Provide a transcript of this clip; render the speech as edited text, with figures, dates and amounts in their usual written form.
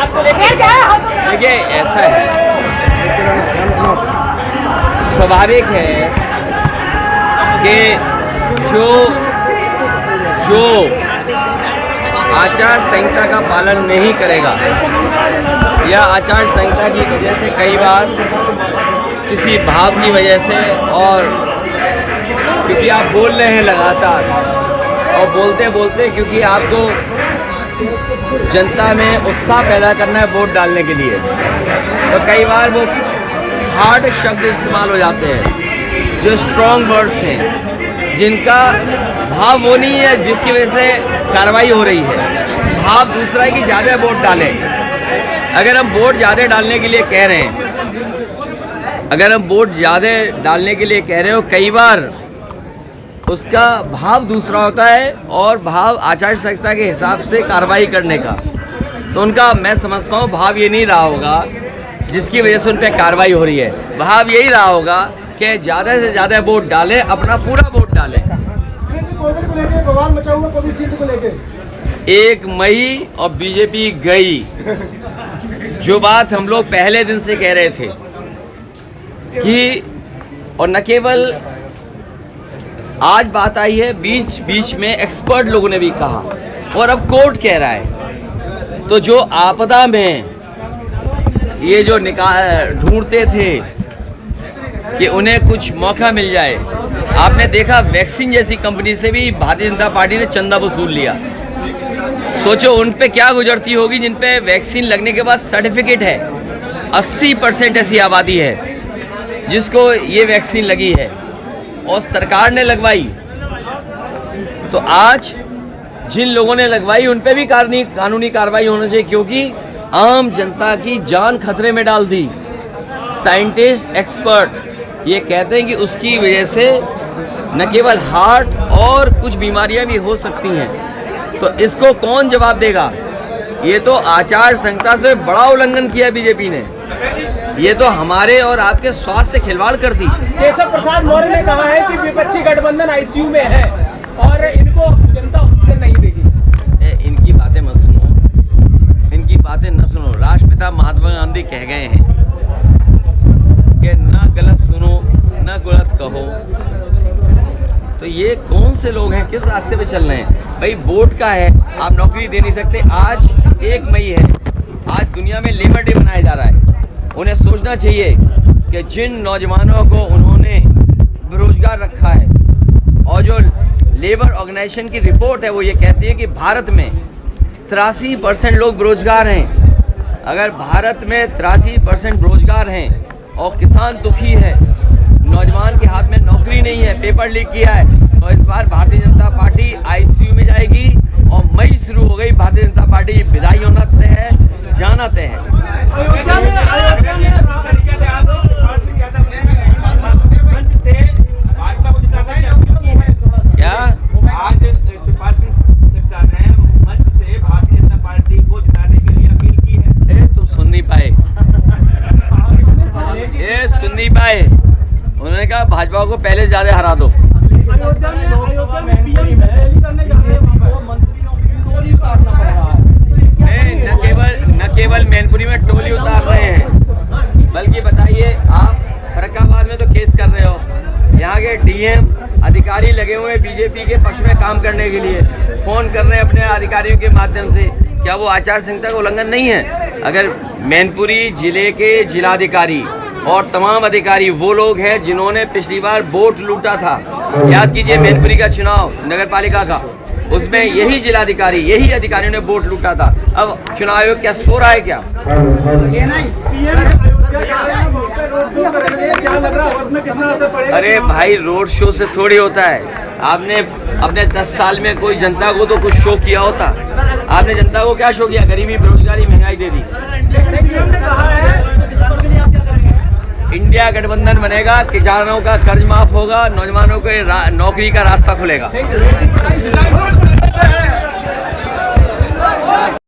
बात को लेकर? देखिए ऐसा है, स्वाभाविक है कि जो आचार संहिता का पालन नहीं करेगा या आचार संहिता की वजह से कई बार किसी भाव की वजह से, और क्योंकि आप बोल रहे हैं लगातार और बोलते बोलते, क्योंकि आपको जनता में उत्साह पैदा करना है वोट डालने के लिए, तो कई बार वो हार्ड शब्द इस्तेमाल हो जाते हैं जो स्ट्रॉन्ग वर्ड्स हैं, जिनका भाव वो नहीं है जिसकी वजह से कार्रवाई हो रही है। भाव दूसरा है कि ज़्यादा वोट डालें। अगर हम वोट ज़्यादा डालने के लिए कह रहे हैं, अगर हम वोट ज़्यादा डालने के लिए कह रहे हो, कई बार उसका भाव दूसरा होता है और भाव आचार संहिता के हिसाब से कार्रवाई करने का, तो उनका मैं समझता हूँ भाव ये नहीं रहा होगा जिसकी वजह से उन पर कार्रवाई हो रही है। भाव यही रहा होगा कि ज़्यादा से ज़्यादा वोट डालें, अपना पूरा वोट डालें। 1 मई और बीजेपी गई, जो बात हम लोग पहले दिन से कह रहे थे कि, और न केवल आज बात आई है, बीच बीच में एक्सपर्ट लोगों ने भी कहा और अब कोर्ट कह रहा है। तो जो आपदा में ये जो ढूंढते थे कि उन्हें कुछ मौका मिल जाए, आपने देखा वैक्सीन जैसी कंपनी से भी भारतीय जनता पार्टी ने चंदा वसूल लिया। सोचो उन पे क्या गुजरती होगी जिन पे वैक्सीन लगने के बाद सर्टिफिकेट है। 80% ऐसी आबादी है जिसको ये वैक्सीन लगी है और सरकार ने लगवाई। तो आज जिन लोगों ने लगवाई उन पे भी कानूनी कार्रवाई होनी चाहिए, क्योंकि आम जनता की जान खतरे में डाल दी। साइंटिस्ट एक्सपर्ट ये कहते हैं कि उसकी वजह से न केवल हार्ट और कुछ बीमारियां भी हो सकती हैं। तो इसको कौन जवाब देगा? ये तो आचार संहिता से बड़ा उल्लंघन किया बीजेपी ने। ये तो हमारे और आपके स्वास्थ्य से खिलवाड़ कर दी। केशव प्रसाद मौर्य ने कहा है कि विपक्षी गठबंधन आईसीयू में है और इनको जनता ऑक्सीजन नहीं देगी। इनकी बातें मत सुनो, इनकी बातें न सुनो। राष्ट्रपिता महात्मा गांधी कह गए हैं कि ना गलत सुनो ना गलत कहो। तो ये कौन से लोग हैं, किस रास्ते पे चल रहे हैं? भाई वोट का है, आप नौकरी दे नहीं सकते। आज 1 मई है, आज दुनिया में लेबर डे मनाया जा रहा है। उन्हें सोचना चाहिए कि जिन नौजवानों को उन्होंने बेरोजगार रखा है, और जो लेबर ऑर्गेनाइजेशन की रिपोर्ट है वो ये कहती है कि भारत में 83% लोग बेरोजगार हैं। अगर भारत में 83% बेरोजगार हैं और किसान दुखी है, नौजवान के हाथ में नौकरी नहीं है, पेपर लीक किया है, तो इस बार भारतीय जनता पार्टी आईसीयू में जाएगी। और मई शुरू हो गई, भारतीय जनता पार्टी विदाई होना तय है, जाना तय है। क्या आज मंच से भारतीय जनता पार्टी को जिताने के लिए अपील की है? तुम सुन नहीं पाए, ये सुन नहीं पाए। उन्होंने कहा भाजपा को पहले ज्यादा हरा दो। न केवल मैनपुरी में टोली उतार रहे हैं, बल्कि बताइए आप फर्रुखाबाद में तो केस कर रहे हो। यहाँ के डीएम अधिकारी लगे हुए हैं बीजेपी के पक्ष में काम करने के लिए, फोन कर रहे हैं अपने अधिकारियों के माध्यम से। क्या वो आचार संहिता का उल्लंघन नहीं है? अगर मैनपुरी जिले के जिलाधिकारी और तमाम अधिकारी वो लोग हैं जिन्होंने पिछली बार वोट लूटा था। याद कीजिए मैनपुरी का चुनाव नगर पालिका का, उसमें यही जिलाधिकारी, यही अधिकारियों ने वोट लूटा था। अब चुनाव आयोग क्या सो रहा है क्या? अरे भाई रोड शो से थोड़ी होता है। आपने अपने 10 साल में कोई जनता को तो कुछ शो किया होता? आपने जनता को क्या शो किया? गरीबी, बेरोजगारी, महंगाई दे दी। इंडिया गठबंधन बनेगा, किसानों का कर्ज माफ होगा, नौजवानों के नौकरी का रास्ता खुलेगा।